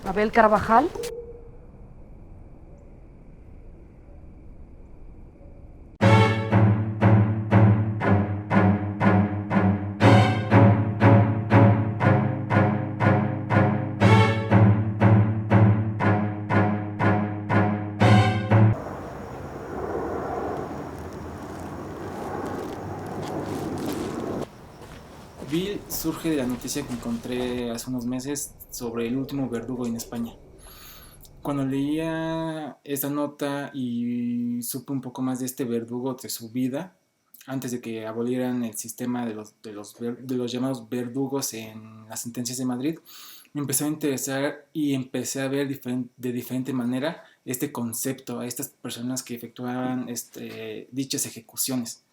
Abel Carvajal. Bill surge de la noticia que encontré hace unos meses sobre el último verdugo en España. Cuando leía esta nota y supe un poco más de este verdugo, de su vida, antes de que abolieran el sistema de los llamados verdugos en las sentencias de Madrid, me empezó a interesar y empecé a ver de diferente manera este concepto, a estas personas que efectuaban dichas ejecuciones,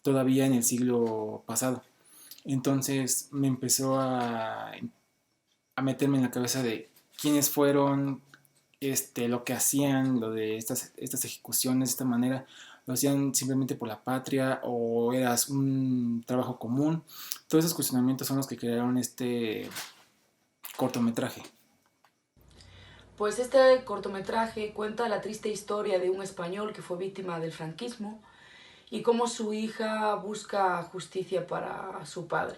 todavía en el siglo pasado. Entonces me empezó a meterme en la cabeza de quiénes fueron, lo que hacían, lo de estas ejecuciones de esta manera, lo hacían simplemente por la patria o eras un trabajo común. Todos esos cuestionamientos son los que crearon este cortometraje. Pues este cortometraje cuenta la triste historia de un español que fue víctima del franquismo y cómo su hija busca justicia para su padre.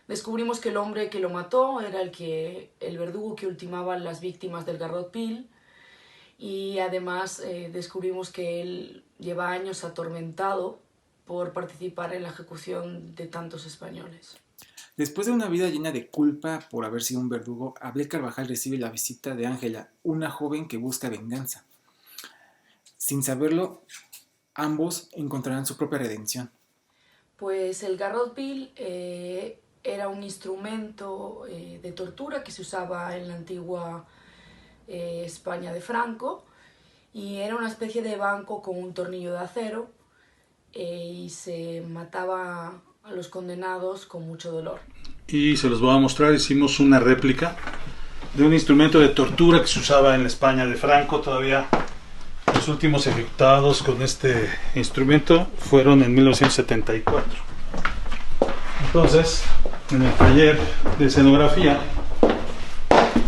Descubrimos que el hombre que lo mató era el verdugo que ultimaba las víctimas del Garrot Vil, y además descubrimos que él lleva años atormentado por participar en la ejecución de tantos españoles. Después de una vida llena de culpa por haber sido un verdugo, Abel Carvajal recibe la visita de Ángela, una joven que busca venganza. Sin saberlo, ambos encontrarán su propia redención. Pues el Garrot Vil era un instrumento de tortura que se usaba en la antigua España de Franco, y era una especie de banco con un tornillo de acero, y se mataba a los condenados con mucho dolor. Y se los voy a mostrar, hicimos una réplica de un instrumento de tortura que se usaba en la España de Franco. Todavía los últimos ejecutados con este instrumento fueron en 1974. Entonces, en el taller de escenografía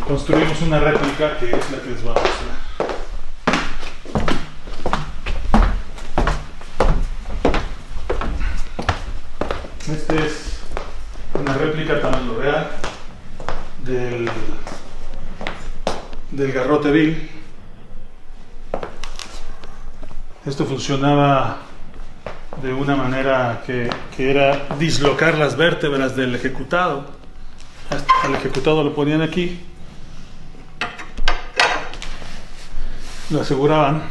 construimos una réplica que es la que les voy a mostrar. Este es una réplica tamaño real del Garrote Vil. Esto funcionaba de una manera que era dislocar las vértebras del ejecutado. Al ejecutado lo ponían aquí, lo aseguraban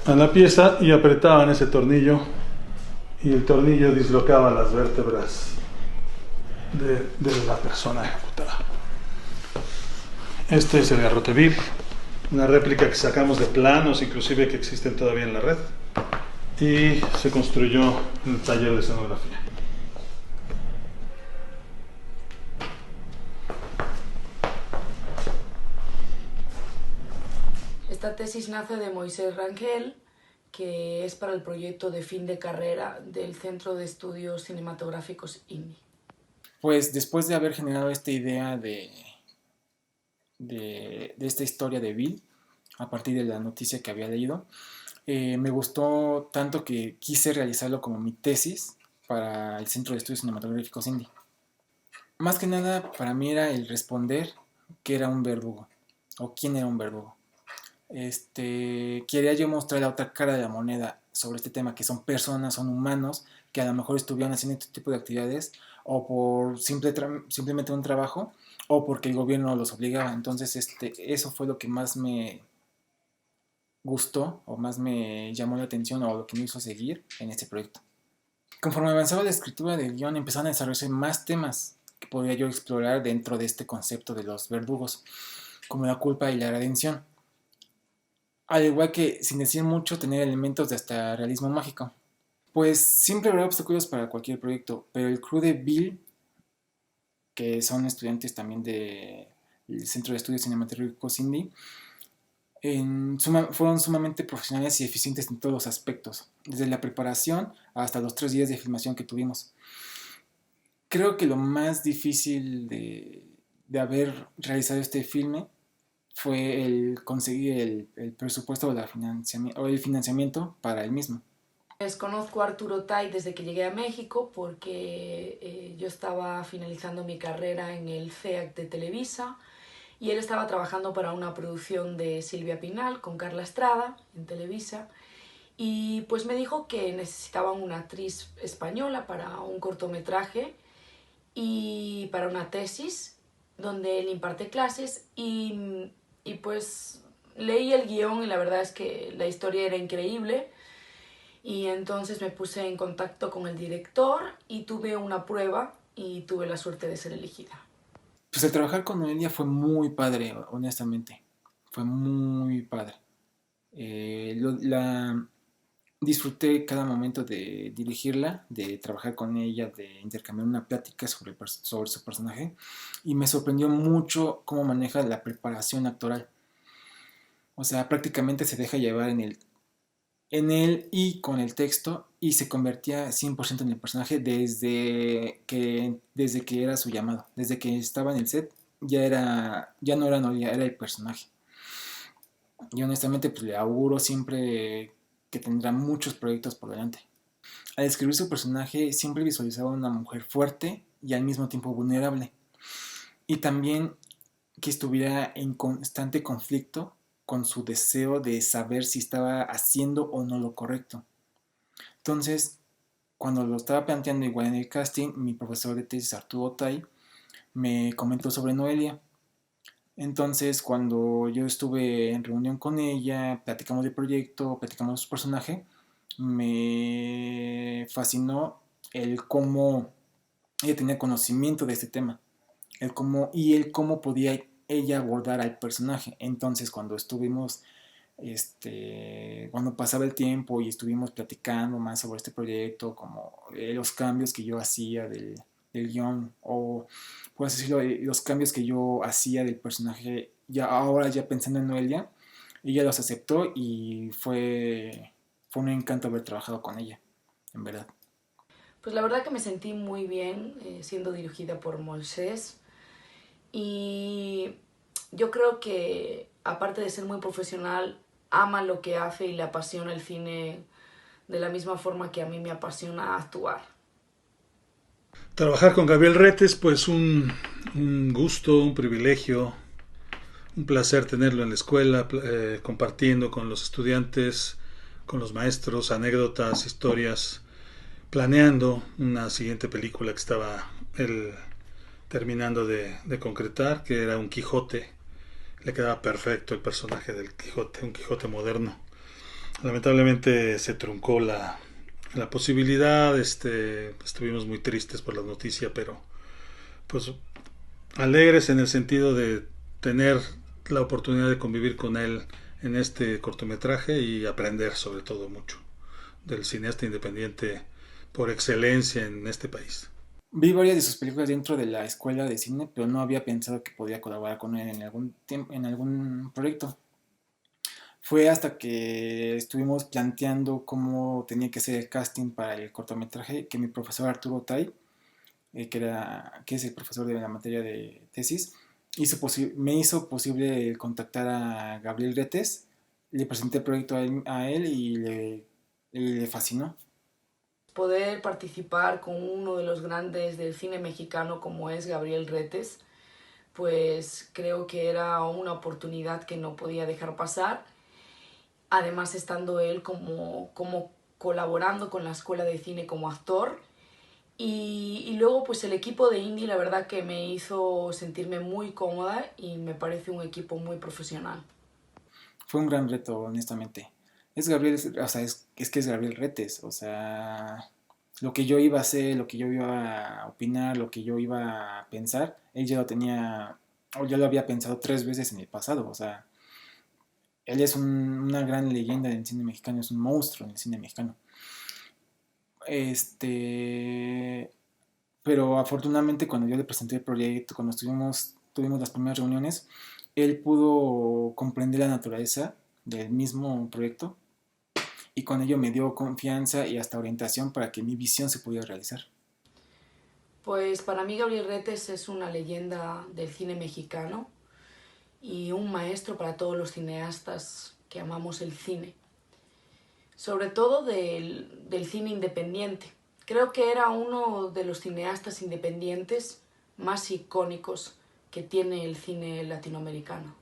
a la pieza y apretaban ese tornillo, y el tornillo dislocaba las vértebras de la persona ejecutada. Este es el Garrote Vil, una réplica que sacamos de planos, inclusive que existen todavía en la red, y se construyó en el taller de escenografía. Esta tesis nace de Moisés Rangel, que es para el proyecto de fin de carrera del Centro de Estudios Cinematográficos INDI. Pues después de haber generado esta idea de esta historia de Bill, a partir de la noticia que había leído, me gustó tanto que quise realizarlo como mi tesis para el Centro de Estudios Cinematográficos INDI. Más que nada, para mí era el responder qué era un verdugo, o quién era un verdugo. Quería yo mostrar la otra cara de la moneda sobre este tema, que son personas, son humanos, que a lo mejor estuvieron haciendo este tipo de actividades, o por simplemente un trabajo, o porque el gobierno los obligaba. Entonces, eso fue lo que más me gustó, o más me llamó la atención, o lo que me hizo seguir en este proyecto. Conforme avanzaba la escritura del guión, empezaron a desarrollarse más temas que podría yo explorar dentro de este concepto de los verdugos, como la culpa y la redención. Al igual que, sin decir mucho, tener elementos de hasta realismo mágico. Pues siempre habrá obstáculos para cualquier proyecto, pero el crew de Bill, que son estudiantes también del Centro de Estudios Cinematográficos INDI, fueron sumamente profesionales y eficientes en todos los aspectos, desde la preparación hasta los 3 días de filmación que tuvimos. Creo que lo más difícil de haber realizado este filme fue el conseguir el presupuesto o el financiamiento para el mismo. Pues conozco a Arturo Tay desde que llegué a México porque yo estaba finalizando mi carrera en el CEAC de Televisa y él estaba trabajando para una producción de Silvia Pinal con Carla Estrada en Televisa y pues me dijo que necesitaban una actriz española para un cortometraje y para una tesis donde él imparte clases y pues leí el guión y la verdad es que la historia era increíble y entonces me puse en contacto con el director y tuve una prueba y tuve la suerte de ser elegida. Pues el trabajar con Noelia fue muy padre, honestamente. Fue muy padre. La disfruté cada momento de dirigirla, de trabajar con ella, de intercambiar una plática sobre su personaje. Y me sorprendió mucho cómo maneja la preparación actoral. O sea, prácticamente se deja llevar en él y con el texto y se convertía 100% en el personaje desde que era su llamado. Desde que estaba en el set ya no era Noelia, era el personaje. Y honestamente pues le auguro siempre que tendrá muchos proyectos por delante. Al escribir su personaje siempre visualizaba una mujer fuerte y al mismo tiempo vulnerable. Y también que estuviera en constante conflicto con su deseo de saber si estaba haciendo o no lo correcto. Entonces, cuando lo estaba planteando igual en el casting, mi profesor de tesis Arturo Tay me comentó sobre Noelia. Entonces, cuando yo estuve en reunión con ella, platicamos del proyecto, platicamos de su personaje, me fascinó el cómo ella tenía conocimiento de este tema, el cómo podía ella abordar al personaje. Entonces, cuando pasaba el tiempo y estuvimos platicando más sobre este proyecto, como los cambios que yo hacía del guión, o puedes decirlo, los cambios que yo hacía del personaje, ya ahora ya pensando en Noelia, ella los aceptó y fue un encanto haber trabajado con ella, en verdad. Pues la verdad que me sentí muy bien siendo dirigida por Moisés y yo creo que aparte de ser muy profesional, ama lo que hace y le apasiona el cine de la misma forma que a mí me apasiona actuar. Trabajar con Gabriel Retes, pues un gusto, un privilegio, un placer tenerlo en la escuela, compartiendo con los estudiantes, con los maestros, anécdotas, historias, planeando una siguiente película que estaba él terminando de concretar, que era un Quijote. Le quedaba perfecto el personaje del Quijote, un Quijote moderno. Lamentablemente se truncó la posibilidad, estuvimos muy tristes por la noticia, pero pues alegres en el sentido de tener la oportunidad de convivir con él en este cortometraje y aprender sobre todo mucho del cineasta independiente por excelencia en este país. Vi varias de sus películas dentro de la escuela de cine, pero no había pensado que podía colaborar con él en algún proyecto. Fue hasta que estuvimos planteando cómo tenía que ser el casting para el cortometraje que mi profesor Arturo Tay, que es el profesor de la materia de tesis, me hizo posible contactar a Gabriel Retes. Le presenté el proyecto a él y le fascinó. Poder participar con uno de los grandes del cine mexicano como es Gabriel Retes, pues creo que era una oportunidad que no podía dejar pasar. Además estando él como colaborando con la escuela de cine como actor. Y luego pues el equipo de Indie la verdad que me hizo sentirme muy cómoda y me parece un equipo muy profesional. Fue un gran reto, honestamente. Es Gabriel, o sea, es que es Gabriel Retes, o sea, lo que yo iba a hacer, lo que yo iba a opinar, lo que yo iba a pensar, él ya lo tenía, o ya lo había pensado 3 veces en el pasado, o sea, él es una gran leyenda del cine mexicano, es un monstruo en el cine mexicano. Este, pero afortunadamente cuando yo le presenté el proyecto, cuando tuvimos las primeras reuniones, él pudo comprender la naturaleza del mismo proyecto y con ello me dio confianza y hasta orientación para que mi visión se pudiera realizar. Pues para mí Gabriel Retes es una leyenda del cine mexicano y un maestro para todos los cineastas que amamos el cine, sobre todo del cine independiente. Creo que era uno de los cineastas independientes más icónicos que tiene el cine latinoamericano.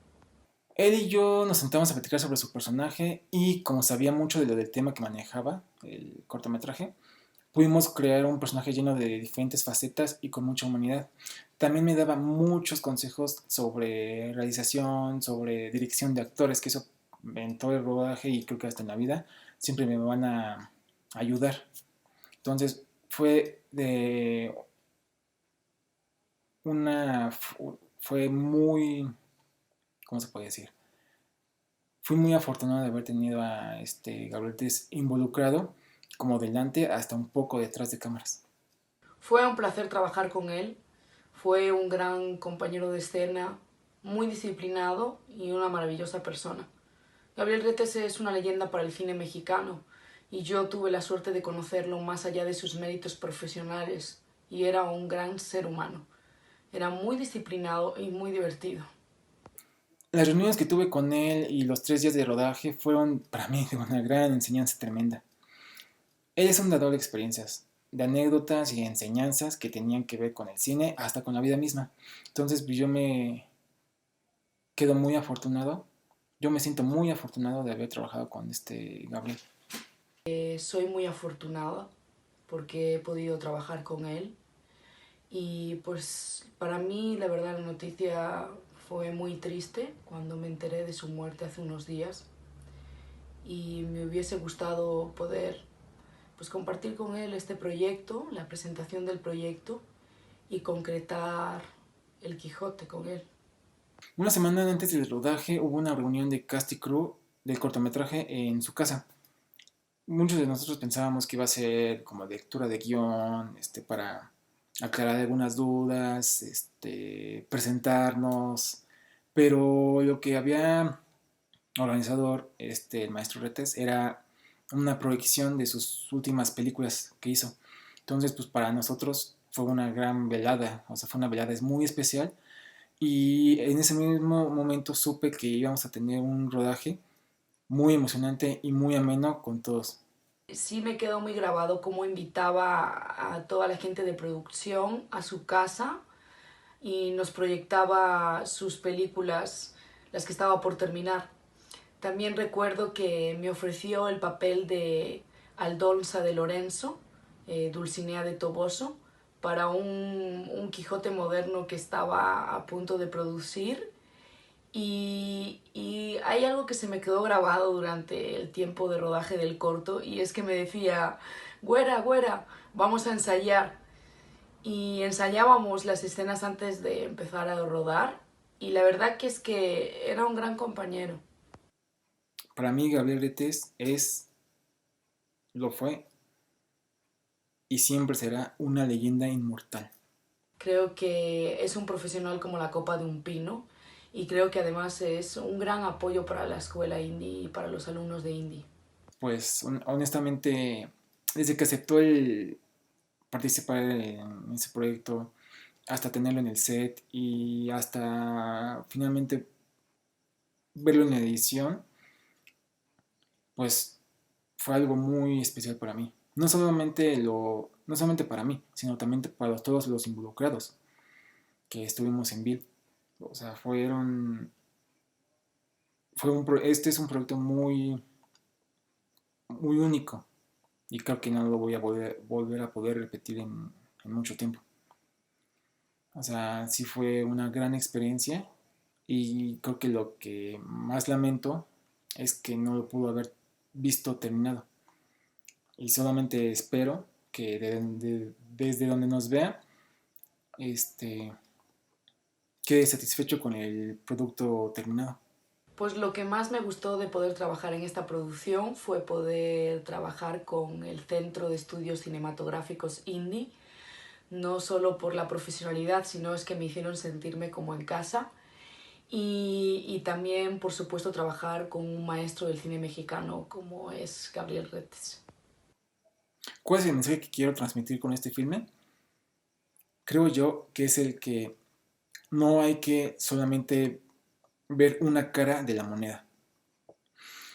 Él y yo nos sentamos a platicar sobre su personaje y como sabía mucho de lo del tema que manejaba, el cortometraje, pudimos crear un personaje lleno de diferentes facetas y con mucha humanidad. También me daba muchos consejos sobre realización, sobre dirección de actores, que eso en todo el rodaje y creo que hasta en la vida siempre me van a ayudar. Entonces una, fue muy, ¿cómo se puede decir? Fui muy afortunado de haber tenido a Gabriel Tess involucrado como delante hasta un poco detrás de cámaras. Fue un placer trabajar con él, fue un gran compañero de escena, muy disciplinado y una maravillosa persona. Gabriel Retes es una leyenda para el cine mexicano y yo tuve la suerte de conocerlo más allá de sus méritos profesionales y era un gran ser humano. Era muy disciplinado y muy divertido. Las reuniones que tuve con él y los 3 días de rodaje fueron para mí de una gran enseñanza tremenda. Él es un dador de experiencias, de anécdotas y enseñanzas que tenían que ver con el cine hasta con la vida misma. Entonces pues, yo me quedo muy afortunado, yo me siento muy afortunado de haber trabajado con Gabriel. Soy muy afortunada porque he podido trabajar con él y pues para mí la verdad la noticia fue muy triste cuando me enteré de su muerte hace unos días y me hubiese gustado poder pues compartir con él este proyecto, la presentación del proyecto y concretar el Quijote con él. Una semana antes del rodaje hubo una reunión de cast y crew del cortometraje en su casa. Muchos de nosotros pensábamos que iba a ser como lectura de guión, para aclarar algunas dudas, presentarnos, pero lo que había organizado el maestro Retes era una proyección de sus últimas películas que hizo. Entonces, pues para nosotros fue una gran velada, o sea, fue una velada es muy especial y en ese mismo momento supe que íbamos a tener un rodaje muy emocionante y muy ameno con todos. Sí me quedó muy grabado cómo invitaba a toda la gente de producción a su casa y nos proyectaba sus películas, las que estaba por terminar. También recuerdo que me ofreció el papel de Aldonza de Lorenzo, Dulcinea de Toboso, para un Quijote moderno que estaba a punto de producir. Y hay algo que se me quedó grabado durante el tiempo de rodaje del corto y es que me decía, güera, güera, vamos a ensayar. Y ensayábamos las escenas antes de empezar a rodar y la verdad que es que era un gran compañero. Para mí Gabriel Retes lo fue y siempre será una leyenda inmortal. Creo que es un profesional como la copa de un pino y creo que además es un gran apoyo para la escuela indie y para los alumnos de indie. Pues honestamente, desde que aceptó el participar en ese proyecto, hasta tenerlo en el set y hasta finalmente verlo en la edición, pues fue algo muy especial para mí. No solamente para mí, sino también para todos los involucrados que estuvimos en Bill. O sea, este es un proyecto muy, muy único y creo que no lo voy a volver a poder repetir en mucho tiempo. O sea, sí fue una gran experiencia y creo que lo que más lamento es que no lo pudo haber visto terminado. Y solamente espero que desde donde nos vea, quede satisfecho con el producto terminado. Pues lo que más me gustó de poder trabajar en esta producción fue poder trabajar con el Centro de Estudios Cinematográficos Indie, no solo por la profesionalidad, sino es que me hicieron sentirme como en casa. Y también, por supuesto, trabajar con un maestro del cine mexicano como es Gabriel Retes. ¿Cuál es el mensaje que quiero transmitir con este filme? creo yo que es el que no hay que solamente ver una cara de la moneda.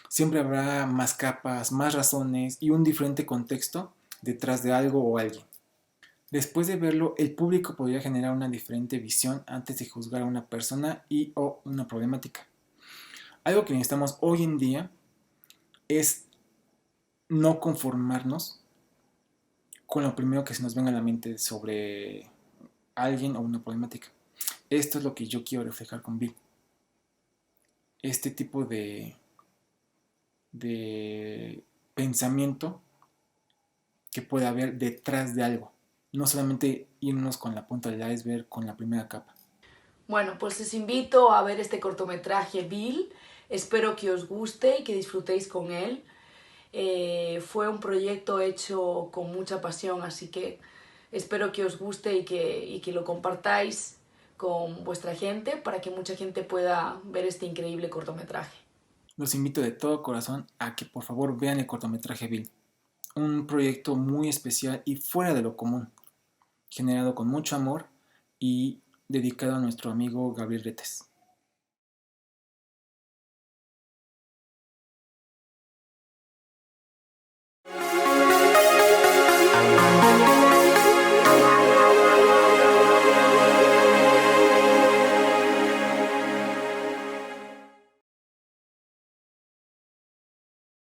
Siempre habrá más capas, más razones y un diferente contexto detrás de algo o alguien. Después de verlo, el público podría generar una diferente visión antes de juzgar a una persona y o una problemática. Algo que necesitamos hoy en día es no conformarnos con lo primero que se nos venga a la mente sobre alguien o una problemática. Esto es lo que yo quiero reflejar con Bill. Este tipo de pensamiento que puede haber detrás de algo. No solamente irnos con la punta del iceberg, con la primera capa. Bueno, pues os invito a ver este cortometraje Bill. Espero que os guste y que disfrutéis con él. Fue un proyecto hecho con mucha pasión, así que espero que os guste y que lo compartáis con vuestra gente para que mucha gente pueda ver este increíble cortometraje. Los invito de todo corazón a que por favor vean el cortometraje Bill. Un proyecto muy especial y fuera de lo común, generado con mucho amor y dedicado a nuestro amigo Gabriel Retes.